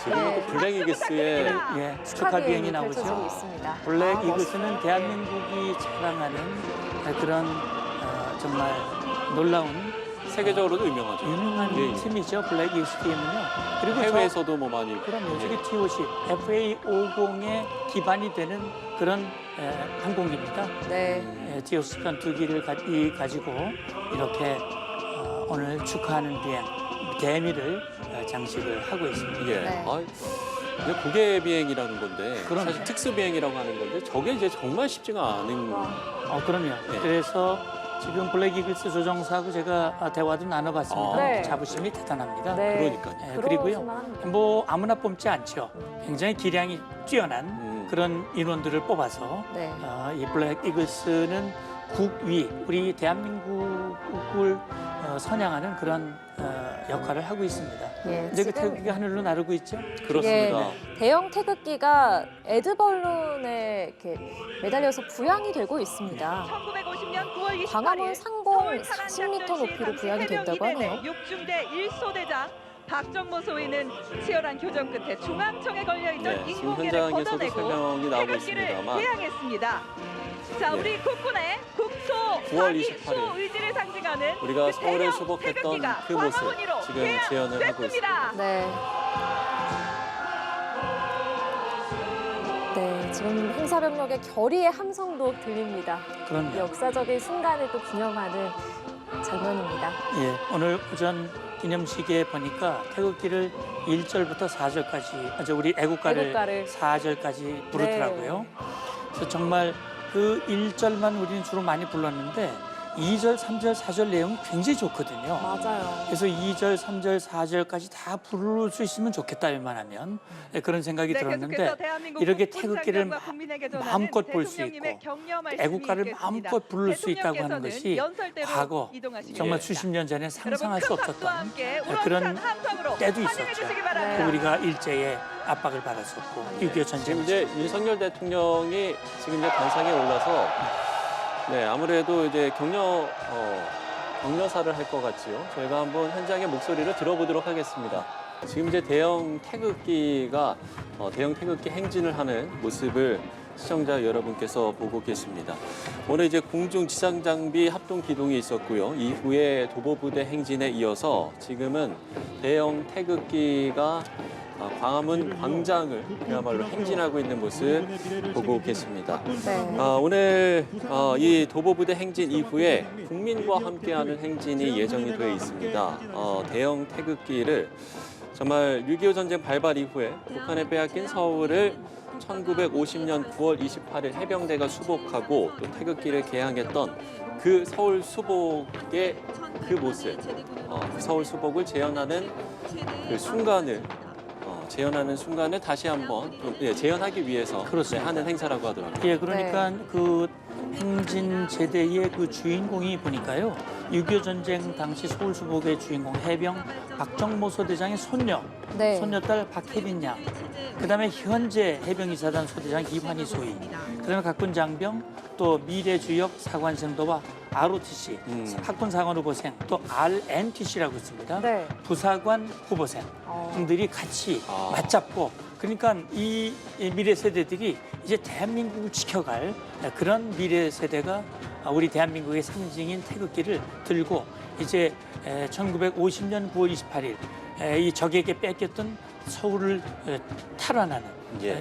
지금 블랙 이글스의 예, 축하 비행이 나오죠. 펼쳐지고 있습니다. 블랙 아, 이글스는 대한민국이 자랑하는 그런 정말 놀라운 세계적으로도 유명하죠. 유명한 예, 예. 팀이죠. 블랙 이글스 팀은요. 그리고 해외에서도 뭐 많이. 그럼요. 예. 저기 TOC, FA50의 기반이 되는 그런 항공기입니다. 네. TOC 편 두 기를 가지고 이렇게 오늘 축하하는 비행, 대미를 장식을 하고 있습니다. 예. 네. 이제 고개 비행이라는 건데 그럼요. 사실 특수 비행이라고 하는 건데 저게 이제 정말 쉽지가 않은. 그럼요. 네. 그래서 지금 블랙 이글스 조종사하고 제가 대화도 나눠봤습니다. 네. 자부심이 대단합니다. 네. 그러니까요. 그리고요, 그러실만 합니다. 뭐 아무나 뽑지 않죠. 굉장히 기량이 뛰어난 그런 인원들을 뽑아서 네. 이 블랙 이글스는 국위, 우리 대한민국을 선양하는 그런 역할을 하고 있습니다. 예, 이제 그 지금 태극기가 하늘로 나르고 있죠. 그렇습니다. 대형 태극기가 에드벌룬에 이렇게 매달려서 부양이 되고 있습니다. 1950년 9월 28일 광화문 상공 40m 높이로 부양이 된다고 하네요. 6중대 1소대장 박정모 소위는 치열한 교전 끝에 중앙청에 걸려있던 네, 지금 인공계를 현장에서도 걷어내고 설명이 나오고 태극기를 있습니다만. 개항했습니다. 자, 네. 우리 국군의 국소 9월 자기 28일 수호 의지를 상징하는 우리가 그 서울을 대형 수복했던 태극기가 그 모습 광화문으로 지금 재현을 하고 있습니다. 네. 네, 지금 행사병력의 결의의 함성도 들립니다. 그럼요. 역사적인 순간을 또 기념하는 장면입니다. 예, 오늘 오전 기념식에 보니까 태극기를 1절부터 4절까지, 우리 애국가를 애국가를. 4절까지 부르더라고요. 그래서 정말 그 1절만 우리는 주로 많이 불렀는데 2절, 3절, 4절 내용이 굉장히 좋거든요. 맞아요. 그래서 2절, 3절, 4절까지 다 부를 수 있으면 좋겠다, 웬만하면. 그런 생각이 들었는데 이렇게 태극기를 마음껏 볼 수 있고 애국가를 마음껏 부를 수 있다고 하는 것이 과거 정말 수십 년 전에 상상할 수 없었던 그런 때도 있었죠. 네. 우리가 일제의 압박을 받았었고 6.25 전쟁. 지금 이제 윤석열 대통령이 지금 이제 단상에 올라서 네, 아무래도 이제 격려사를 할 것 같지요. 저희가 한번 현장의 목소리를 들어보도록 하겠습니다. 지금 이제 대형 태극기 행진을 하는 모습을 시청자 여러분께서 보고 계십니다. 오늘 이제 공중 지상 장비 합동 기동이 있었고요. 이후에 도보부대 행진에 이어서 지금은 대형 태극기가 광화문 광장을 그야말로 행진하고 있는 모습 보고 계십니다. 네. 오늘 이 도보부대 행진 이후에 국민과 함께하는 행진이 예정이 되어 있습니다. 대형 태극기를 정말 6.25 전쟁 발발 이후에 북한에 빼앗긴 서울을 1950년 9월 28일 해병대가 수복하고 또 태극기를 개항했던 그 서울 수복의 그 모습, 서울 수복을 재현하는 그 순간을 다시 한번 재현하기 위해서 하는 행사라고 하더라고요. 예, 그러니까 그 행진 제대의 그 주인공이 보니까요. 6.25 전쟁 당시 서울 수복의 주인공 해병 박정모 소대장의 손녀, 네. 손녀딸 박혜린 양. 그다음에 현재 해병이사단 소대장 이환희 소위. 그다음에 각군 장병 또 미래주역 사관생도와 ROTC, 학군 사관 후보생, 또 RNTC라고 있습니다. 네. 부사관 후보생 등들이 같이 맞잡고 그러니까 이 미래 세대들이 이제 대한민국을 지켜갈 그런 미래 세대가 우리 대한민국의 상징인 태극기를 들고 이제 1950년 9월 28일 이 적에게 뺏겼던 서울을 탈환하는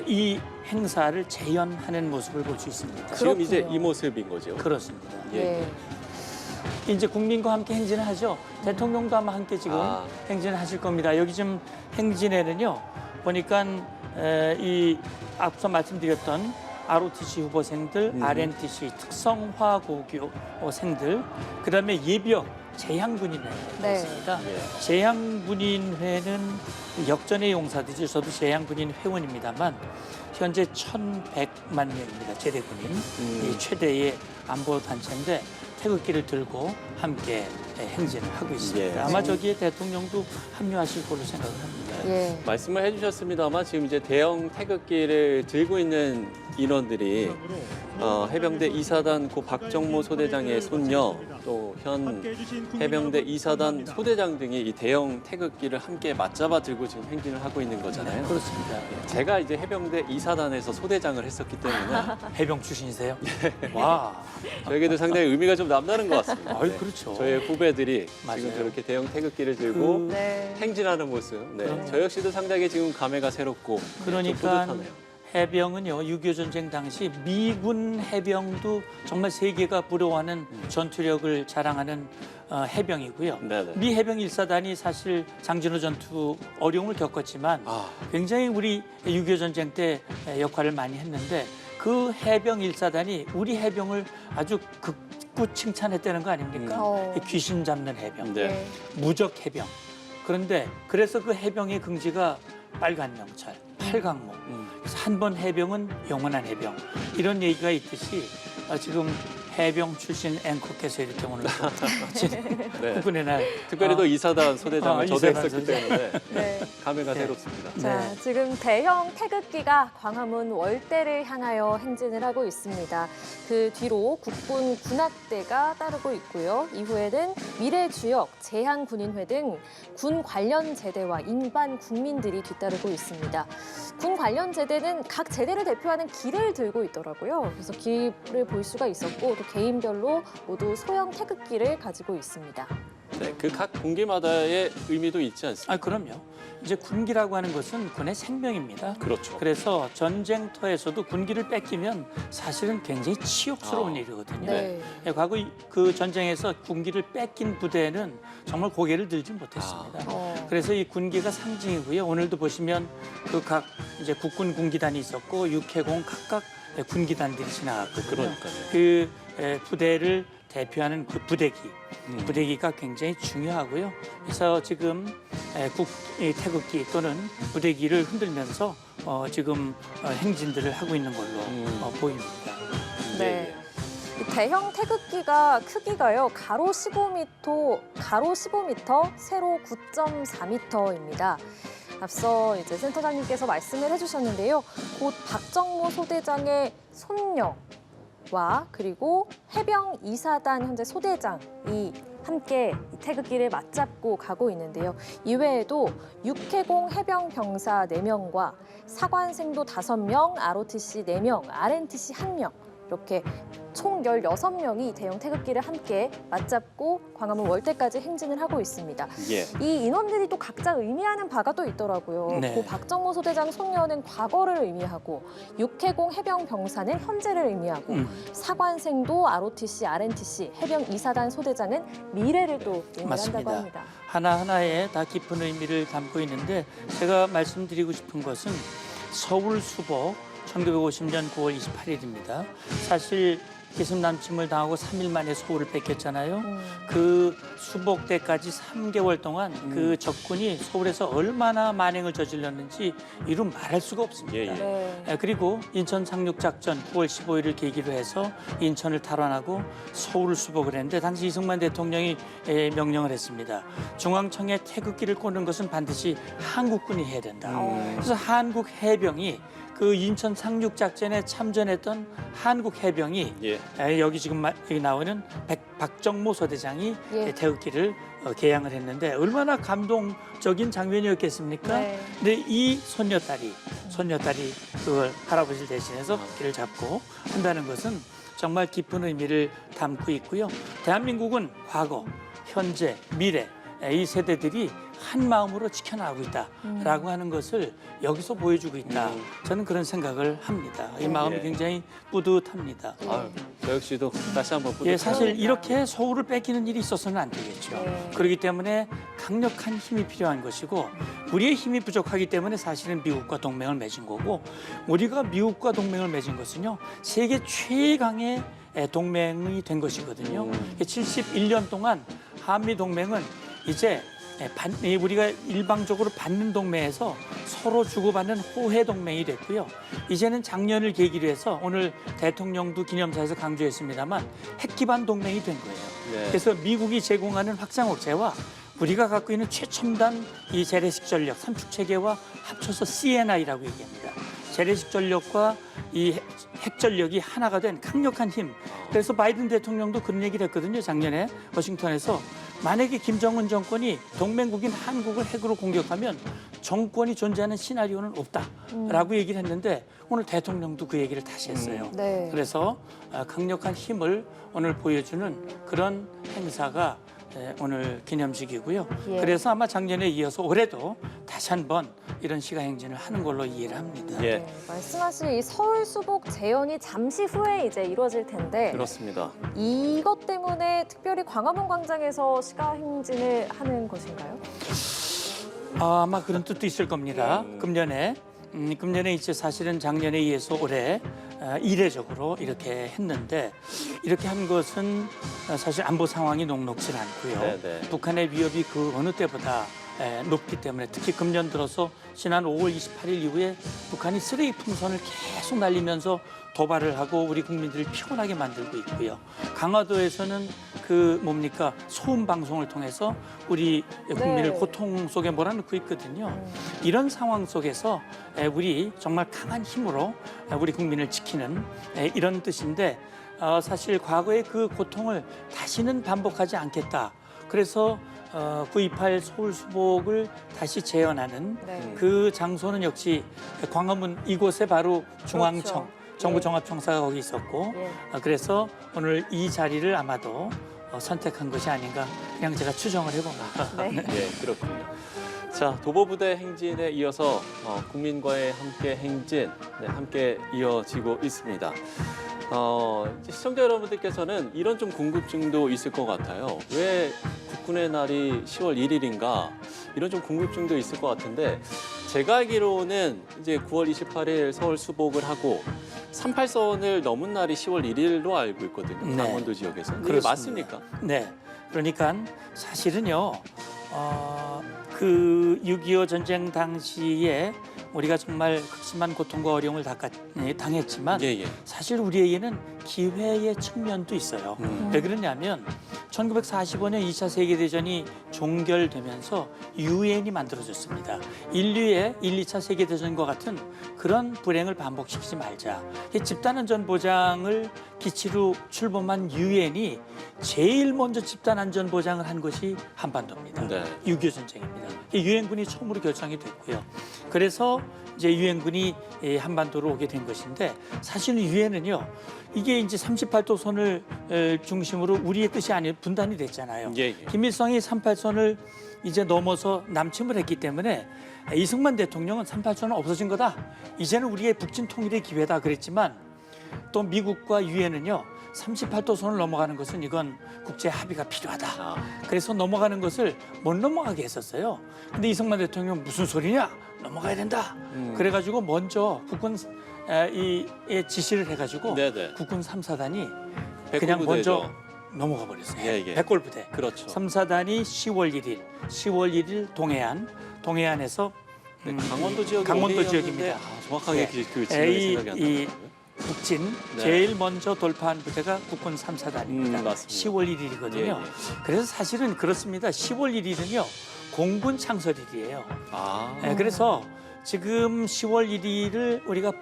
이 행사를 재현하는 모습을 볼 수 있습니다. 지금 이제 그렇군요. 이 모습인 거죠. 그렇습니다. 예. 이제 국민과 함께 행진을 하죠. 대통령도 아마 함께 지금 행진을 하실 겁니다. 여기 지금 행진에는요. 보니까 이 앞서 말씀드렸던 ROTC 후보생들, RNTC 특성화고교생들, 그다음에 예비역 재향군인회 네. 있습니다. 재향군인회는 역전의 용사들이죠. 저도 재향군인 회원입니다만 현재 1,100만 명입니다. 제대군인 이 최대의 안보 단체인데 태극기를 들고 함께 행진을 하고 있습니다. 예. 아마 저기에 대통령도 합류하실 걸로 생각을 합니다. 예. 말씀을 해주셨습니다만 지금 이제 대형 태극기를 들고 있는 인원들이 해병대 이사단 고 박정모 소대장의 손녀 또 현 해병대 2사단 소대장 등이 이 대형 태극기를 함께 맞잡아 들고 지금 행진을 하고 있는 거잖아요. 그렇습니다. 제가 이제 해병대 2사단에서 소대장을 했었기 때문에 해병 출신이세요? 와. 저에게도 상당히 의미가 좀 남다른 것 같습니다. 아유, 네. 그렇죠. 저의 후배들이 맞아요. 지금 저렇게 대형 태극기를 들고 네. 행진하는 모습. 네. 그럼요. 저 역시도 상당히 지금 감회가 새롭고 좀 그러니까 뿌듯하네요. 해병은요, 6.25 전쟁 당시 미군 해병도 정말 세계가 부러워하는 전투력을 자랑하는 해병이고요. 네네. 미 해병 1사단이 사실 장진호 전투 어려움을 겪었지만 아, 굉장히 우리 6.25 전쟁 때 역할을 많이 했는데 그 해병 1사단이 우리 해병을 아주 극구 칭찬했다는 거 아닙니까? 어. 귀신 잡는 해병, 네. 네. 무적 해병. 그런데 그래서 그 해병의 긍지가 빨간 명찰, 팔강목. 그래서 한 번 해병은 영원한 해병. 이런 얘기가 있듯이 지금 해병 출신 앵커께서 이렇게 오늘 네. 국군의 날 특별히 또 2사단 소대장을 저도 이사단 했었기 소대장. 때문에 네. 감회가 네. 새롭습니다. 자, 네. 지금 대형 태극기가 광화문 월대를 향하여 행진을 하고 있습니다. 그 뒤로 국군 군악대가 따르고 있고요. 이후에는 미래주역, 제한군인회 등 군 관련 제대와 일반 국민들이 뒤따르고 있습니다. 군 관련 제대는 각 제대를 대표하는 길을 들고 있더라고요. 그래서 길을 볼 수가 있었고 또 개인별로 모두 소형 태극기를 가지고 있습니다. 네, 그 각 군기마다의 의미도 있지 않습니까? 아, 그럼요. 이제 군기라고 하는 것은 군의 생명입니다. 그렇죠. 그래서 전쟁터에서도 군기를 뺏기면 사실은 굉장히 치욕스러운 아, 일이거든요. 네. 과거 그 전쟁에서 군기를 뺏긴 부대는 정말 고개를 들지 못했습니다. 그래서 이 군기가 상징이고요. 오늘도 보시면 그 각 이제 국군 군기단이 있었고 육해공 각각 군기단들이 지나갔거든요. 그러니까요. 그 부대를 대표하는 그 부대기가 굉장히 중요하고요. 그래서 지금 태극기 또는 부대기를 흔들면서 지금 행진들을 하고 있는 걸로 보입니다. 네. 이 대형 태극기가 크기가요. 가로 15m, 세로 9.4m입니다. 앞서 이제 센터장님께서 말씀을 해주셨는데요. 곧 박정모 소대장의 손녀와 그리고 해병 2사단 현재 소대장이 함께 이 태극기를 맞잡고 가고 있는데요. 이외에도 육해공 해병 병사 4명과 사관생도 5명, ROTC 4명, RNTC 1명 이렇게 총 16명이 대형 태극기를 함께 맞잡고 광화문 월대까지 행진을 하고 있습니다. 예. 이 인원들이 또 각자 의미하는 바가 또 있더라고요. 네. 고 박정모 소대장 손녀는 과거를 의미하고 육해공 해병 병사는 현재를 의미하고 사관생도 ROTC, RNTC 해병 2사단 소대장은 미래를 또 의미한다고 맞습니다. 합니다. 하나하나에 다 깊은 의미를 담고 있는데 제가 말씀드리고 싶은 것은 서울 수복 1950년 9월 28일입니다. 사실 기습 남침을 당하고 3일 만에 서울을 뺏겼잖아요. 그 수복 때까지 3개월 동안 그 적군이 서울에서 얼마나 만행을 저질렀는지 이루 말할 수가 없습니다. 예, 예. 네. 그리고 인천 상륙작전 9월 15일을 계기로 해서 인천을 탈환하고 서울을 수복을 했는데 당시 이승만 대통령이 명령을 했습니다. 중앙청에 태극기를 꽂는 것은 반드시 한국군이 해야 된다. 그래서 한국 해병이 그 인천 상륙작전에 참전했던 한국 해병이 예. 여기 지금 여기 나오는 박정모 소대장이 예. 태극기를 개양을 했는데 얼마나 감동적인 장면이었겠습니까? 네. 근데 이 손녀딸이 그걸 할아버지를 대신해서 길을 잡고 한다는 것은 정말 깊은 의미를 담고 있고요. 대한민국은 과거, 현재, 미래 이 세대들이 한 마음으로 지켜나가고 있다라고 하는 것을 여기서 보여주고 있다. 저는 그런 생각을 합니다. 이 마음이 예. 굉장히 뿌듯합니다. 아유, 저 역시도 다시 한번 뿌듯해요. 예, 사실 이렇게 서울을 뺏기는 일이 있어서는 안 되겠죠. 네. 그렇기 때문에 강력한 힘이 필요한 것이고 우리의 힘이 부족하기 때문에 사실은 미국과 동맹을 맺은 거고 우리가 미국과 동맹을 맺은 것은요. 세계 최강의 동맹이 된 것이거든요. 71년 동안 한미 동맹은 이제 우리가 일방적으로 받는 동맹에서 서로 주고받는 호혜 동맹이 됐고요. 이제는 작년을 계기로 해서 오늘 대통령도 기념사에서 강조했습니다만 핵 기반 동맹이 된 거예요. 네. 그래서 미국이 제공하는 확장억제와 우리가 갖고 있는 최첨단 이 재래식 전력, 삼축 체계와 합쳐서 CNI라고 얘기합니다. 재래식 전력과 이 핵전력이 하나가 된 강력한 힘. 그래서 바이든 대통령도 그런 얘기를 했거든요. 작년에 워싱턴에서 만약에 김정은 정권이 동맹국인 한국을 핵으로 공격하면 정권이 존재하는 시나리오는 없다라고 얘기를 했는데 오늘 대통령도 그 얘기를 다시 했어요. 네. 그래서 강력한 힘을 오늘 보여주는 그런 행사가 오늘 기념식이고요. 예. 그래서 아마 작년에 이어서 올해도 다시 한번 이런 시가행진을 하는 걸로 이해를 합니다. 예, 네, 말씀하신 이 서울 수복 재연이 잠시 후에 이제 이루어질 텐데 그렇습니다. 이것 때문에 특별히 광화문 광장에서 시가행진을 하는 것인가요? 아마 그런 뜻도 있을 겁니다. 금년에 이제 사실은 작년에 이어서 올해 이례적으로 이렇게 했는데 이렇게 한 것은 사실 안보 상황이 녹록지 않고요. 네네. 북한의 위협이 그 어느 때보다 높기 때문에 특히 금년 들어서 지난 5월 28일 이후에 북한이 쓰레기 풍선을 계속 날리면서 도발을 하고 우리 국민들을 피곤하게 만들고 있고요. 강화도에서는 소음 방송을 통해서 우리 국민을 네. 고통 속에 몰아넣고 있거든요. 이런 상황 속에서 우리 정말 강한 힘으로 우리 국민을 지키는 이런 뜻인데 사실 과거의 그 고통을 다시는 반복하지 않겠다. 그래서 9.28 서울 수복을 다시 재현하는 네. 그 장소는 역시 광화문 이곳에 바로 중앙청 그렇죠. 정부종합청사가 거기 있었고 예. 그래서 오늘 이 자리를 아마도 선택한 것이 아닌가 그냥 제가 추정을 해봅니다. 네. 예, 그렇군요. 자, 도보부대 행진에 이어서 국민과의 함께 행진 함께 이어지고 있습니다. 이제 시청자 여러분들께서는 이런 좀 궁금증도 있을 것 같아요. 왜 국군의 날이 10월 1일인가? 이런 좀 궁금증도 있을 것 같은데 제가 알기로는 이제 9월 28일 서울 수복을 하고 38선을 넘은 날이 10월 1일로 알고 있거든요. 네. 강원도 지역에서. 이게 그렇습니다. 맞습니까? 네. 그러니까 사실은요. 그 6.25 전쟁 당시에 우리가 정말 극심한 고통과 어려움을 당했지만 예, 예. 사실 우리에게는 기회의 측면도 있어요. 왜 그러냐면 1945년 2차 세계대전이 종결되면서 유엔이 만들어졌습니다. 인류의 1, 2차 세계대전과 같은 그런 불행을 반복시키지 말자. 이 집단안전 보장을 기치로 출범한 유엔이 제일 먼저 집단안전 보장을 한 것이 한반도입니다. 네. 6.25 전쟁입니다. 유엔군이 처음으로 결정이 됐고요. 그래서 이제 유엔군이 한반도로 오게 된 것인데 사실은 유엔은요. 이게 이제 38도선을 중심으로 우리의 뜻이 아니라 분단이 됐잖아요. 예, 예. 김일성이 38선을 이제 넘어서 남침을 했기 때문에 이승만 대통령은 38선은 없어진 거다. 이제는 우리의 북진 통일의 기회다 그랬지만 또 미국과 유엔은요. 38도선을 넘어가는 것은 이건 국제 합의가 필요하다. 그래서 넘어가는 것을 못 넘어가게 했었어요. 근데 이승만 대통령 무슨 소리냐? 넘어가야 된다. 그래가지고 먼저 국군 이 지시를 해가지고 네네. 국군 3사단이 백골부대죠. 그냥 먼저 넘어가 버렸어요. 예, 예. 백골부대. 그렇죠. 3사단이 10월 1일 동해안에서 강원도 지역이 강원도 어디였는데, 지역입니다. 정확하게 예. 그 지역이 생각이 안 이 나요. 북진 네. 제일 먼저 돌파한 부대가 국군 3사단입니다. 맞습니다. 10월 1일이거든요. 예, 예. 그래서 사실은 그렇습니다. 10월 1일은요. 공군 창설일이에요. 네, 그래서 지금 10월 1일을 우리가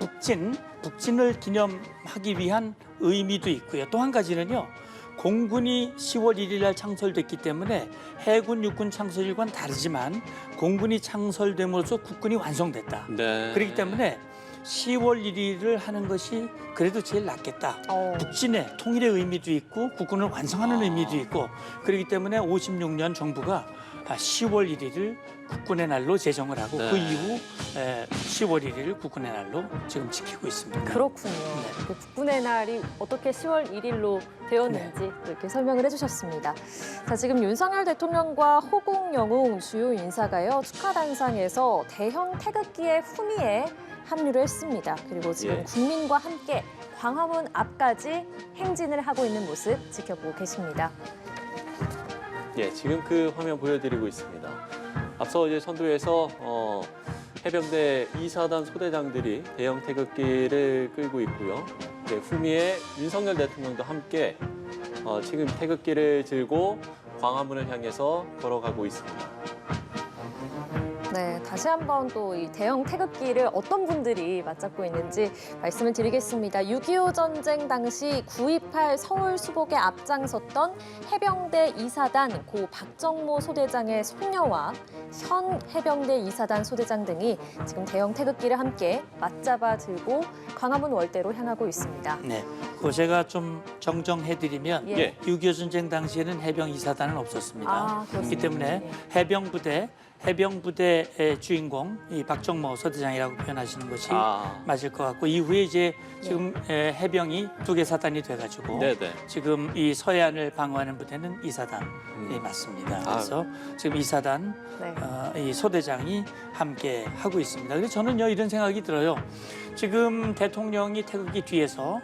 북진을 기념하기 위한 의미도 있고요. 또 한 가지는요. 공군이 10월 1일 날 창설됐기 때문에 해군, 육군 창설일과는 다르지만 공군이 창설됨으로써 국군이 완성됐다. 네. 그렇기 때문에 10월 1일을 하는 것이 그래도 제일 낫겠다. 북진의 통일의 의미도 있고 국군을 완성하는 의미도 있고 그렇기 때문에 56년 정부가 10월 1일을 국군의 날로 제정을 하고 네. 그 이후 10월 1일을 국군의 날로 지금 지키고 있습니다. 그렇군요. 그 국군의 날이 어떻게 10월 1일로 되었는지 이렇게 설명을 해주셨습니다. 자, 지금 윤석열 대통령과 호국 영웅 주요 인사가요 축하단상에서 대형 태극기의 후미에 합류를 했습니다. 그리고 지금 예. 국민과 함께 광화문 앞까지 행진을 하고 있는 모습 지켜보고 계십니다. 예, 지금 그 화면 보여드리고 있습니다. 앞서 이제 선두에서 해병대 2사단 소대장들이 대형 태극기를 끌고 있고요. 네, 후미에 윤석열 대통령도 함께 지금 태극기를 들고 광화문을 향해서 걸어가고 있습니다. 네, 다시 한번 또 이 대형 태극기를 어떤 분들이 맞잡고 있는지 말씀을 드리겠습니다. 6.25 전쟁 당시 9.28 서울 수복에 앞장섰던 해병대 2사단 고 박정모 소대장의 손녀와 현 해병대 2사단 소대장 등이 지금 대형 태극기를 함께 맞잡아 들고 광화문 월대로 향하고 있습니다. 네, 그거 제가 좀 정정해드리면 예. 6.25 전쟁 당시에는 해병 2사단은 없었습니다. 아, 그렇습니다. 그렇기 때문에 예. 해병부대의 주인공 이 박정모 소대장이라고 표현하시는 것이 맞을 것 같고 이후에 이제 지금 해병이 2개 사단이 돼가지고 네네. 지금 이 서해안을 방어하는 부대는 2사단이 맞습니다. 그래서 지금 2사단 네. 이 소대장이 함께 하고 있습니다. 그래서 저는요 이런 생각이 들어요. 지금 대통령이 태극기 뒤에서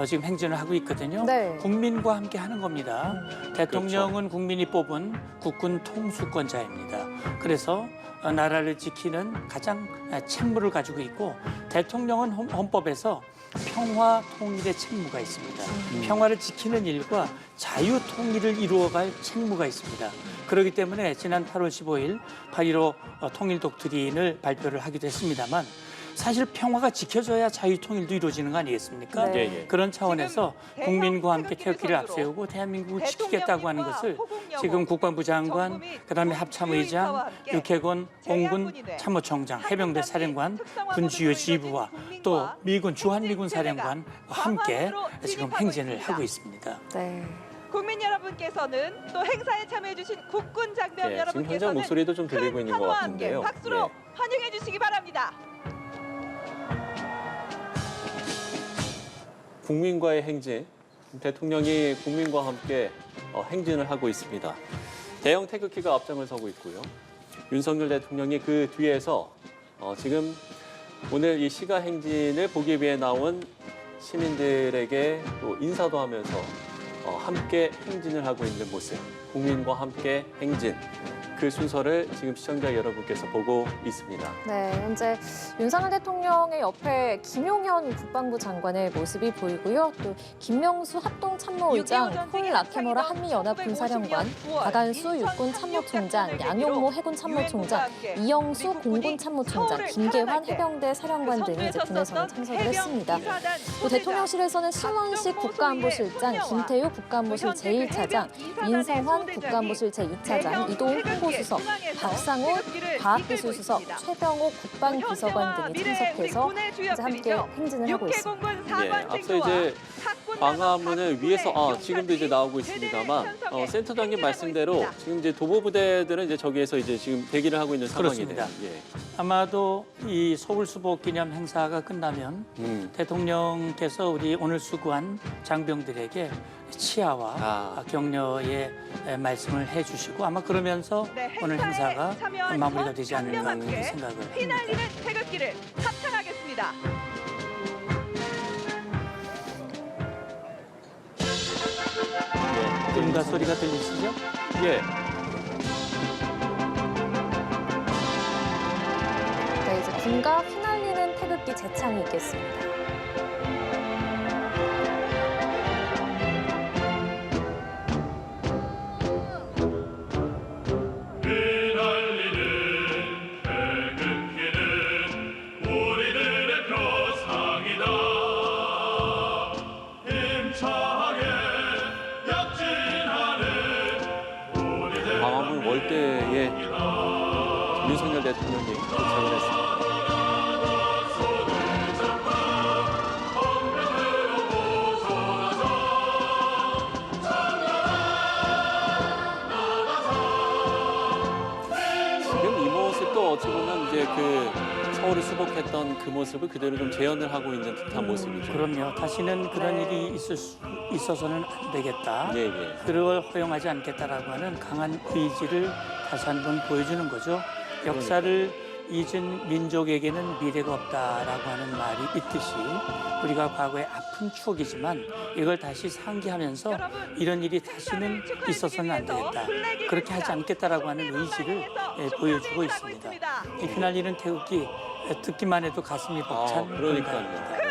지금 행진을 하고 있거든요. 네. 국민과 함께 하는 겁니다. 대통령은 국민이 뽑은 국군 통수권자입니다. 그래서 나라를 지키는 가장 책무를 가지고 있고 대통령은 헌법에서 평화 통일의 책무가 있습니다. 평화를 지키는 일과 자유 통일을 이루어갈 책무가 있습니다. 그렇기 때문에 지난 8월 15일 8.15 통일 독트린을 발표를 하기도 했습니다만 사실 평화가 지켜져야 자유 통일도 이루어지는 거 아니겠습니까? 네. 예, 예. 그런 차원에서 지금 국민과 함께 태극기를 태극기를 선으로 앞세우고 대한민국을 지키겠다고 하는 것을 호국영호, 지금 국방부 장관, 정부 및 그다음에 국군 합참의장, 주요 인사와 함께 육해군, 공군 재향군인회, 참모총장, 해병대 사령관, 군주요 지휘부와 또 미군 주한미군 사령관과 함께 지금 행진을 하고 있습니다. 네. 국민 여러분께서는 또 행사에 참여해주신 국군 장병 네, 지금 현장 여러분께서는 목소리도 좀 들리고 있는 것 환호와 함께 같은데요. 박수로 네. 환영해 주시기 바랍니다. 국민과의 행진, 대통령이 국민과 함께 행진을 하고 있습니다. 대형 태극기가 앞장을 서고 있고요. 윤석열 대통령이 그 뒤에서 지금 오늘 이 시가 행진을 보기 위해 나온 시민들에게 또 인사도 하면서 함께 행진을 하고 있는 모습, 국민과 함께 행진. 그 순서를 지금 시청자 여러분께서 보고 있습니다. 네, 현재 윤석열 대통령의 옆에 김용현 국방부 장관의 모습이 보이고요. 또 김명수 합동참모의장, 폴 라케머라 한미연합군사령관, 박안수 육군참모총장, 양용모 해군참모총장, 이영수 공군참모총장, 김계환 해병대 사령관 등이 이제 군에서는 참석을 했습니다. 또 대통령실에서는 신원식 국가안보실장, 김태우 국가안보실 제1차장, 인성환 국가안보실 제2차장, 이동훈 홍보수석, 박상호 과학기술수석, 최병호 국방비서관 등이 참석해서 이제 함께 행진을 하고 있습니다. 예, 앞서 이제 광화문을 위에서 지금도 이제 나오고 있습니다만 센터장님 말씀대로 지금 이제 도보부대들은 이제 저기에서 이제 지금 대기를 하고 있는 상황이네요. 그렇습니다. 예. 아마도 이 서울 수복 기념 행사가 끝나면 대통령께서 우리 오늘 수고한 장병들에게 치아와 격려의 말씀을 해주시고 아마 그러면서 오늘 행사가 마무리가 되지 않을까 그렇게 생각을 합니다. 휘날리는 태극기를 합창하겠습니다. 음가 소리가 들리시죠? 예. 네, 이제 군가 휘날리는 태극기 재창이 있겠습니다. 광화문 월대에 윤석열 대통령이 도착을 했습니다. 지금 이 모습도 어찌 보면 이제 그 서울을 수복했던 그 모습을 그대로 좀 재현을 하고 있는 듯한 모습이죠. 그럼요. 다시는 그런 네. 일이 있어서는 안 되겠다. 예, 예. 그걸 허용하지 않겠다라고 하는 강한 의지를 다시 한번 보여주는 거죠. 역사를 잊은 민족에게는 미래가 없다라고 하는 말이 있듯이 우리가 과거의 아픈 추억이지만 이걸 다시 상기하면서 이런 일이 다시는 있어서는 안 되겠다. 그렇게 하지 않겠다라고 하는 의지를 보여주고 있습니다. 이 휘날리는 태극기 듣기만 해도 가슴이 벅찬 그런 그러니까요. 감입니다.